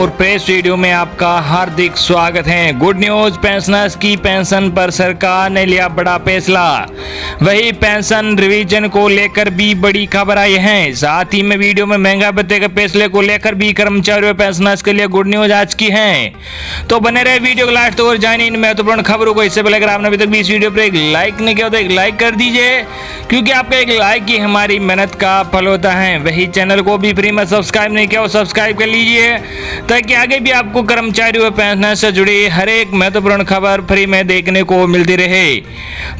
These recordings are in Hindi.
और प्रेस वीडियो में आपका हार्दिक स्वागत है। गुड न्यूज, पेंशनर्स की पेंशन पर सरकार ने लिया बड़ा फैसला। वही पेंशन रिवीजन को लेकर भी बड़ी खबर आई है। साथ ही में वीडियो में महंगा भत्ते के फैसले को लेकर भी कर्मचारियों और पेंशनर्स के लिए गुड न्यूज आज की है। तो बने रहे वीडियो को लास्ट और जानिए इन महत्वपूर्ण खबरों को। इससे पहले अगर आपने अभी तक भी इस वीडियो पर एक लाइक नहीं किया तो एक लाइक कर दीजिए, क्योंकि आपका एक लाइक ही हमारी मेहनत का फल होता है। वही चैनल को भी फ्री में सब्सक्राइब नहीं किया, सब्सक्राइब कर लीजिए ताकि आगे भी आपको कर्मचारियों और पेंशनर से जुड़ी हर एक महत्वपूर्ण खबर फ्री में देखने को मिलती रहे।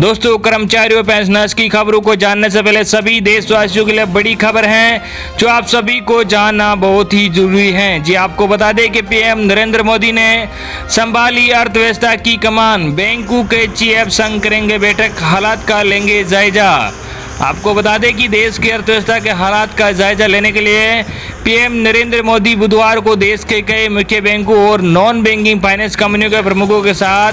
दोस्तों, कर्मचारियों और पेंशनर्स की खबरों को जानने से पहले सभी देशवासियों के लिए बड़ी खबर है जो आप सभी को जानना बहुत ही जरूरी है। जी आपको बता दें कि पीएम नरेंद्र मोदी ने संभाली अर्थव्यवस्था की कमान। बैंकों के चीफ संग करेंगे बैठक, हालात का लेंगे जायजा। आपको बता दें कि देश की अर्थव्यवस्था के हालात का जायजा लेने के लिए पीएम नरेंद्र मोदी बुधवार को देश के कई मुख्य बैंकों और नॉन बैंकिंग फाइनेंस कंपनियों के प्रमुखों के साथ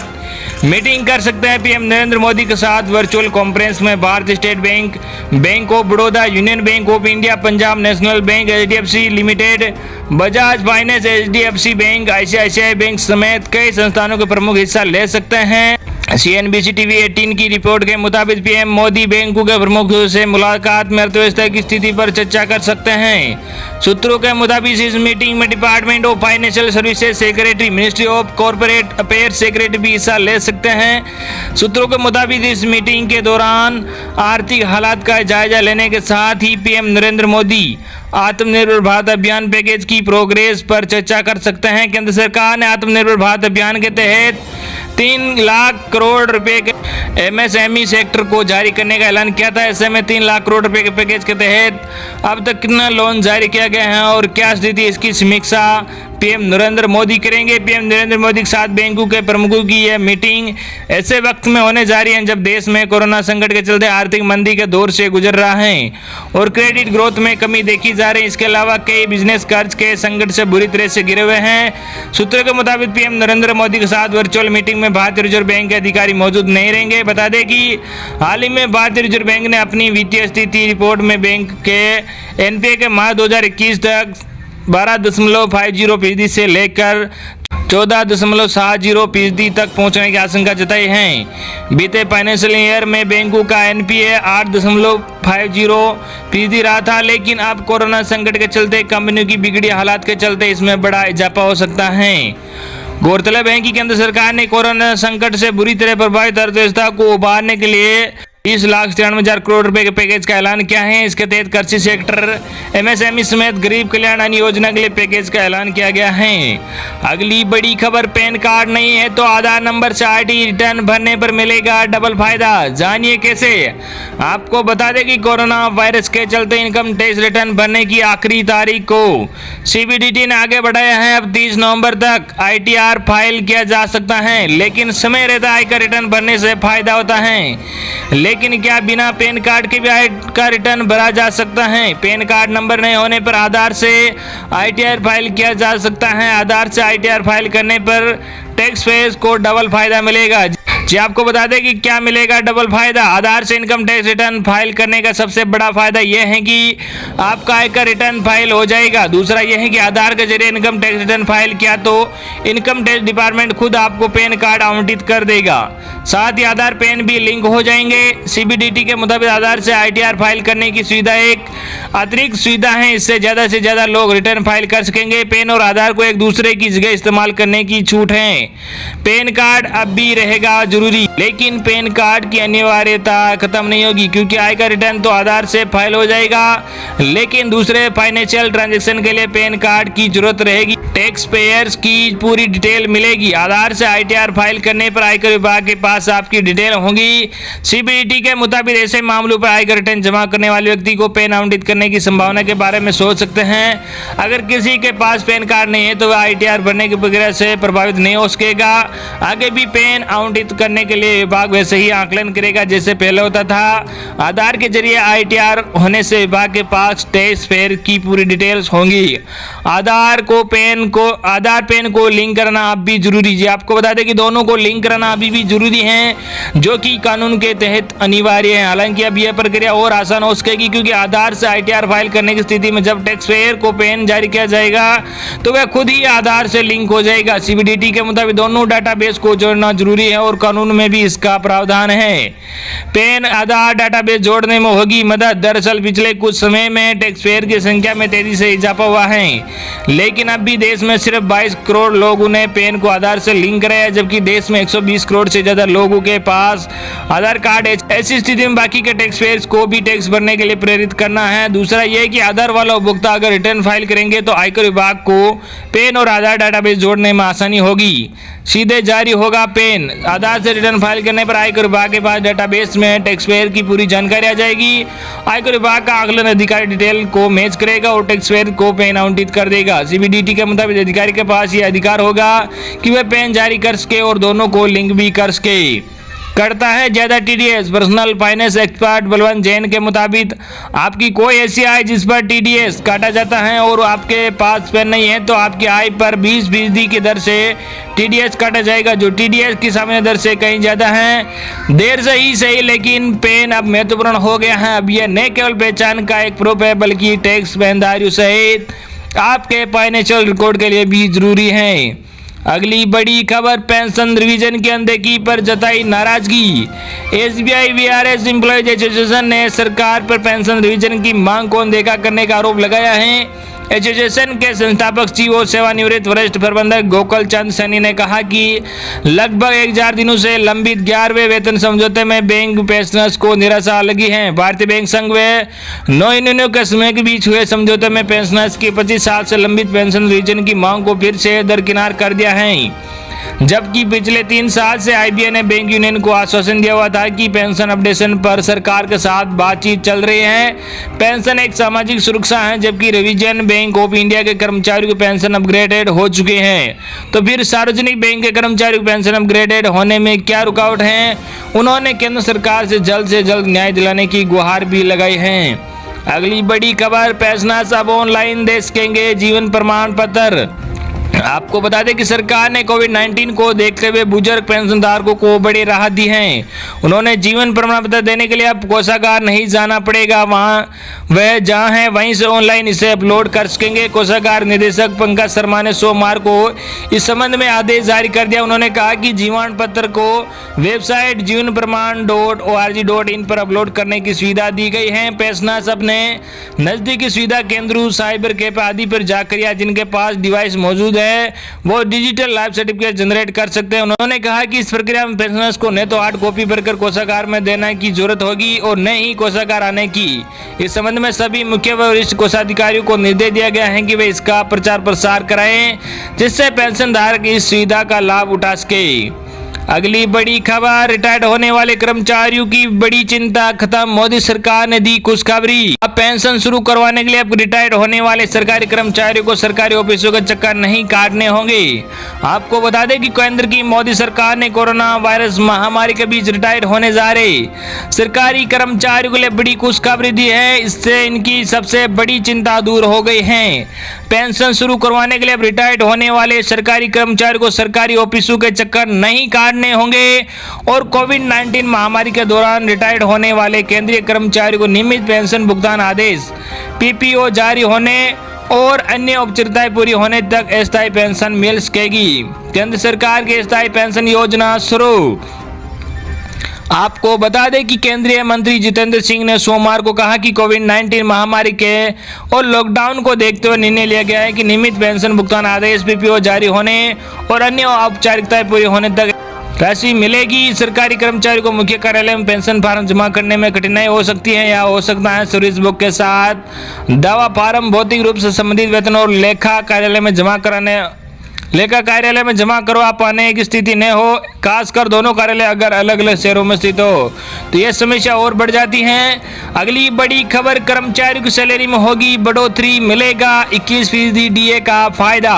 मीटिंग कर सकते हैं। पीएम नरेंद्र मोदी के साथ वर्चुअल कॉन्फ्रेंस में भारतीय state bank, bank of Baroda, union bank of India, Punjab national bank, HDFC limited, Bajaj finance, HDFC bank, ICICI bank समेत कई संस्थानों के प्रमुख हिस्सा ले सकते हैं। CNBC TV 18 की रिपोर्ट के मुताबिक पीएम मोदी बैंकों के प्रमुखों से मुलाकात में अर्थव्यवस्था की स्थिति पर चर्चा कर सकते हैं। सूत्रों के मुताबिक इस मीटिंग में department of financial services secretary, ministry of corporate affairs secretary भी हिस्सा ले सकते हैं। सूत्रों के मुताबिक इस मीटिंग के दौरान आर्थिक हालात का जायजा लेने के साथ ही पीएम नरेंद्र मोदी आत्मनिर्भर भारत अभियान पैकेज की प्रोग्रेस पर चर्चा कर सकते हैं। केंद्र सरकार ने आत्मनिर्भर भारत अभियान के तहत 3 लाख करोड़ रुपए के MSME सेक्टर को जारी करने का ऐलान किया था। ऐसे में 3 लाख करोड़ रुपए के पैकेज के तहत अब तक कितना लोन जारी किया गया है और क्या स्थिति, इसकी समीक्षा पीएम नरेंद्र मोदी करेंगे। पीएम नरेंद्र मोदी के साथ बैंकों के प्रमुखों की यह मीटिंग ऐसे वक्त में होने जा रही है जब देश में कोरोना संकट के चलते आर्थिक मंदी के दौर से गुजर रहा है और क्रेडिट ग्रोथ में कमी देखी जा रही है। इसके अलावा कई बिजनेस कर्ज के संकट से बुरी तरह से गिरे हुए हैं। सूत्रों के मुताबिक पीएम नरेंद्र मोदी के साथ वर्चुअल मीटिंग में भारतीय रिजर्व बैंक के अधिकारी मौजूद नहीं रहेंगे। बता दें कि हाल ही में भारतीय रिजर्व बैंक ने अपनी वित्तीय स्थिति रिपोर्ट में बैंक के एनपीए के मार्च 2021 तक 12.50% से लेकर 14.70% तक पहुंचने की आशंका जताई है। बीते फाइनेंशियल ईयर में बैंकों का एनपीए 8.50% रहा था, लेकिन अब कोरोना संकट के चलते कंपनियों की बिगड़ी हालात के चलते इसमें बड़ा इजाफा हो सकता है। गौरतलब है कि केंद्र सरकार ने कोरोना संकट से बुरी तरह प्रभावित अर्थव्यवस्था को उबारने के लिए 30,93,000 करोड़ रुपए के पैकेज का ऐलान किया है। इसके तहत कृषि सेक्टर, MSME समेत गरीब कल्याण अन्न योजना के लिए पैकेज का ऐलान किया गया है। अगली बड़ी खबर, पैन कार्ड नहीं है तो आधार नंबर से आईटी रिटर्न भरने पर मिलेगा डबल फायदा। जानिए कैसे। आपको बता दें कि कोरोना वायरस के चलते इनकम टैक्स रिटर्न भरने की आखिरी तारीख को CBDT ने आगे बढ़ाया है। अब 30 नवंबर तक ITR फाइल किया जा सकता है, लेकिन समय रहता आयकर रिटर्न भरने से फायदा होता है। लेकिन क्या बिना पैन कार्ड के भी आयकर रिटर्न भरा जा सकता है? पैन कार्ड नंबर नहीं होने पर आधार से ITR फाइल किया जा सकता है। आधार से ITR फाइल करने पर टैक्स पेयर्स को डबल फायदा मिलेगा। जी आपको बता दें कि क्या मिलेगा डबल फायदा। आधार से इनकम टैक्स रिटर्न फाइल करने का सबसे बड़ा फायदा यह है कि आपका आयकर रिटर्न फाइल हो जाएगा। दूसरा यह है कि आधार के जरिए इनकम टैक्स रिटर्न फाइल किया तो इनकम टैक्स डिपार्टमेंट खुद आपको पैन कार्ड आवंटित कर देगा। साथ ही आधार पैन भी लिंक हो जाएंगे। CBDT के मुताबिक आधार से ITR फाइल करने की सुविधा एक अतिरिक्त सुविधा है। इससे से ज्यादा लोग रिटर्न फाइल कर सकेंगे। पैन और आधार को एक दूसरे की जगह इस्तेमाल करने की छूट है। पैन कार्ड अब भी रहेगा जरूरी, लेकिन पैन कार्ड की अनिवार्यता खत्म नहीं होगी, क्योंकि आयकर रिटर्न तो आधार से फाइल हो जाएगा, लेकिन दूसरे फाइनेंशियल ट्रांजैक्शन के लिए पैन कार्ड की जरूरत रहेगी। टैक्स पेयर्स की पूरी डिटेल मिलेगी। आधार से ITR फाइल करने पर आयकर विभाग के पास आपकी डिटेल होगी। CBDT के मुताबिक ऐसे मामलों पर आयकर रिटर्न जमा करने वाले व्यक्ति को पैन आवंटित करने की संभावना के बारे में सोच सकते हैं। अगर किसी के पास पैन कार्ड नहीं है तो वह ITR भरने की प्रक्रिया से प्रभावित नहीं हो सकेगा। आगे भी पैन आवंटित करने करने के लिए विभाग वैसे ही आकलन करेगा जैसे पहले होता था। आधार के जरिए ITR होने से विभाग के पास टैक्स पेयर की पूरी डिटेल्स होंगी। आधार पेन को लिंक करना अब भी जरूरी है। आपको बता दें कि दोनों को लिंक करना अभी भी जरूरी है, जो कि कानून के तहत अनिवार्य है। हालांकि अब यह प्रक्रिया और आसान हो सकेगी, क्योंकि आधार से ITR फाइल करने की स्थिति में जब टैक्स पेयर को पेन जारी किया जाएगा तो वह खुद ही आधार से लिंक हो जाएगा। CBDT के मुताबिक दोनों डाटाबेस को जोड़ना जरूरी है और कानून में भी इसका प्रावधान है। पेन आधार डाटाबेस जोड़ने में होगी मदद। दरअसल पिछले कुछ समय में टैक्स पेयर की संख्या में तेजी से इजाफा हुआ है, लेकिन अब भी देश में सिर्फ 22 करोड़ लोगों ने पेन को आधार से लिंक कराया, जबकि देश में 120 करोड़ से ज्यादा लोगों के पास आधार कार्ड है। ऐसी स्थिति में बाकी के टैक्स पेयर्स को भी टैक्स भरने के लिए प्रेरित करना है। दूसरा यह कि आधार वाला उपभोक्ता अगर रिटर्न फाइल करेंगे तो आयकर विभाग को पेन और आधार डाटाबेस जोड़ने में आसानी होगी। सीधे जारी होगा पेन। आधार से रिटर्न फाइल करने पर आयकर विभाग के पास डाटाबेस में टैक्स पेयर की पूरी जानकारी आ जाएगी। आयकर विभाग का आकलन अधिकारी डिटेल को मैच करेगा और टैक्स पेयर को पेन आवंटित कर देगा। CBDT के मुताबिक अधिकारी के पास यह अधिकार होगा कि वह पेन जारी कर सके और दोनों को लिंक भी कर सके। करता है ज्यादा TDS। Personal finance expert Balwant Jain के मुताबिक आपकी कोई ऐसी आय जिस पर TDS काटा जाता है और आपके पास पेन नहीं है तो आपकी आय पर 20% की दर से TDS काटा जाएगा, जो TDS की सामान्य दर से कहीं ज्यादा है। देर से ही सही, लेकिन पेन अब महत्वपूर्ण हो गया है। अब यह न केवल पहचान का एक प्रूफ है, बल्कि टैक्स बहनदारियों सहित आपके फाइनेंशियल रिकॉर्ड के लिए भी जरूरी है। अगली बड़ी खबर, पेंशन रिवीजन की अनदेखी पर जताई नाराजगी। SBI VRS एम्प्लॉयज एसोसिएशन ने सरकार पर पेंशन रिवीजन की मांग को अनदेखा करने का आरोप लगाया है। एसोसिएशन के संस्थापक CEO और सेवानिवृत्त वरिष्ठ प्रबंधक गोकुल चंद सैनी ने कहा कि लगभग 1000 दिनों से लंबित 11वें वेतन समझौते में बैंक पेंशनर्स को निराशा लगी है। भारतीय बैंक संघ व 9 यूनियनों के समय के बीच हुए समझौते में पेंशनर्स की 25 साल से लंबित पेंशन रिवीजन की मांग को फिर से दरकिनार कर दिया है, जबकि पिछले 3 साल से IBA ने बैंक यूनियन को आश्वासन दिया हुआ था कि पेंशन अपडेशन पर सरकार के साथ बातचीत चल रही है। पेंशन एक सामाजिक सुरक्षा है, जबकि रिवीजन बैंक ऑफ इंडिया के कर्मचारियों के पेंशन अपग्रेडेड हो चुके हैं। तो फिर सार्वजनिक बैंक के कर्मचारियों के पेंशन अपग्रेडेड होने में क्या रुकावट है? उन्होंने केंद्र सरकार से जल्द न्याय दिलाने की गुहार भी लगाई है। अगली बड़ी खबर, पेंशनर्स अब ऑनलाइन दे सकेंगे जीवन प्रमाण पत्र। आपको बता दें कि सरकार ने कोविड-19 को देखते हुए बुजुर्ग पेंशनधारकों को बड़ी राहत दी है। उन्होंने जीवन प्रमाण पत्र देने के लिए अब कोषागार नहीं जाना पड़ेगा, वह जहां है वहीं से ऑनलाइन इसे अपलोड कर सकेंगे। कोषागार निदेशक पंकज शर्मा ने सोमवार को इस संबंध में आदेश जारी कर दिया। उन्होंने कहा कि जीवन पत्र को वेबसाइट जीवनप्रमाण.org.in पर अपलोड करने की सुविधा दी गई है। पेंशनर्स अपने नजदीकी सुविधा केंद्रों, साइबर कैफ आदि पर जाकर या जिनके पास डिवाइस मौजूद है वो डिजिटल लाइफ सर्टिफिकेट जनरेट कर सकते हैं। उन्होंने कहा कि इस प्रक्रिया में पेंशनर्स को न तो हार्ड कॉपी भरकर कोषागार में देने की जरूरत होगी और न ही कोषागार आने की। इस संबंध में सभी मुख्य व वरिष्ठ कोषाधिकारियों को निर्देश दिया गया है कि वे इसका प्रचार प्रसार कराएं, जिससे पेंशन धारक इस सुविधा का लाभ उठा सके। अगली बड़ी खबर, रिटायर्ड होने वाले कर्मचारियों की बड़ी चिंता खत्म, मोदी सरकार ने दी खुशखबरी। अब पेंशन शुरू करवाने के लिए अब रिटायर्ड होने वाले सरकारी कर्मचारियों को सरकारी ऑफिसों के चक्कर नहीं काटने होंगे। आपको बता दें कि केंद्र की मोदी सरकार ने कोरोना वायरस महामारी के बीच रिटायर्ड होने जा रहे सरकारी कर्मचारियों के लिए बड़ी खुशखबरी दी है। इससे इनकी सबसे बड़ी चिंता दूर हो गई है। पेंशन शुरू करवाने के लिए अब रिटायर्ड होने वाले सरकारी कर्मचारियों को सरकारी ऑफिसों के चक्कर नहीं काटने होंगे और कोविड-19 महामारी के दौरान रिटायर्ड होने वाले केंद्रीय कर्मचारियों को नियमित पेंशन भुगतान आदेश, PPO जारी होने और अन्य औपचारिकताएं पूरी होने तक अस्थायी पेंशन मिल सकेगी। केंद्र सरकार की अस्थायी पेंशन योजना शुरू। आपको बता दें कि केंद्रीय मंत्री जितेंद्र सिंह ने सोमवार को कहा कि कोविड-19 महामारी के और लॉकडाउन को देखते हुए निर्णय लिया गया है कि नियमित पेंशन भुगतान आदेश, PPO जारी होने और अन्य औपचारिकताएं पूरी होने तक राशि मिलेगी। सरकारी कर्मचारियों को मुख्य कार्यालय में पेंशन फार्म जमा करने में कठिनाई हो सकती है या हो सकता है सर्विस बुक के साथ दावा फार्म भौतिक रूप से संबंधित वेतन और लेखा कार्यालय में जमा कराने लेखा कार्यालय में जमा करवा पाने की स्थिति न हो, खासकर दोनों कार्यालय अगर अलग अलग शहरों में स्थित हो तो यह समस्या और बढ़ जाती है। अगली बड़ी खबर, कर्मचारियों की सैलरी में होगी बढ़ोतरी, मिलेगा 21% डीए का फायदा।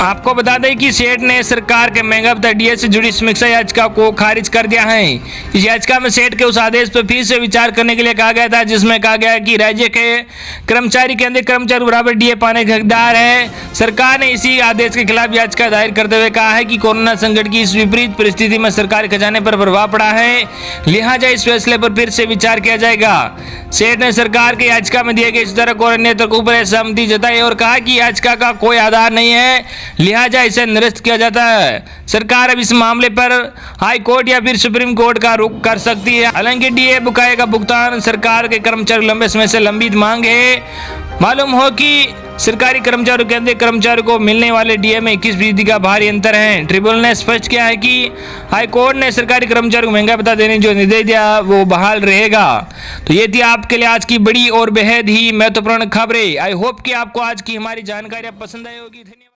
आपको बता दें कि सेठ ने सरकार के महंगा भत्ता डीए से जुड़ी समीक्षा याचिका को खारिज कर दिया है। इस याचिका में सेठ के उस आदेश पर फिर से विचार करने के लिए कहा गया था जिसमें कहा गया कि राज्य के कर्मचारी केंद्रीय कर्मचारी बराबर डीए पाने के हकदार है। सरकार ने इसी आदेश के खिलाफ याचिका दायर करते हुए कहा है कि कोरोना संकट की इस विपरीत परिस्थिति में सरकारी खजाने पर प्रभाव पड़ा है, लिहाजा इस फैसले पर फिर से विचार किया जाएगा। सेठ ने सरकार की याचिका में दिए गए सुधारक और अन्य तर्कों पर सहमति जताई और कहा कि याचिका का कोई आधार नहीं है, लिहाजा इसे निरस्त किया जाता है। सरकार अब इस मामले पर हाई कोर्ट या फिर सुप्रीम कोर्ट का रुख कर सकती है। हालांकि डीए बकाये का भुगतान सरकार के कर्मचारी लंबे समय से लंबित मांग है। मालूम हो कि सरकारी कर्मचारियों के केंद्रीय कर्मचारियों को मिलने वाले डीए में 21% का भारी अंतर है। ट्रिब्यूनल ने स्पष्ट किया है कि हाईकोर्ट ने सरकारी कर्मचारियों को महंगा भत्ता देने जो निर्देश दिया वो बहाल रहेगा। तो ये थी आपके लिए आज की बड़ी और बेहद ही महत्वपूर्ण खबरें। आई होप कि आपको आज की हमारी जानकारियां पसंद आई होगी। धन्यवाद।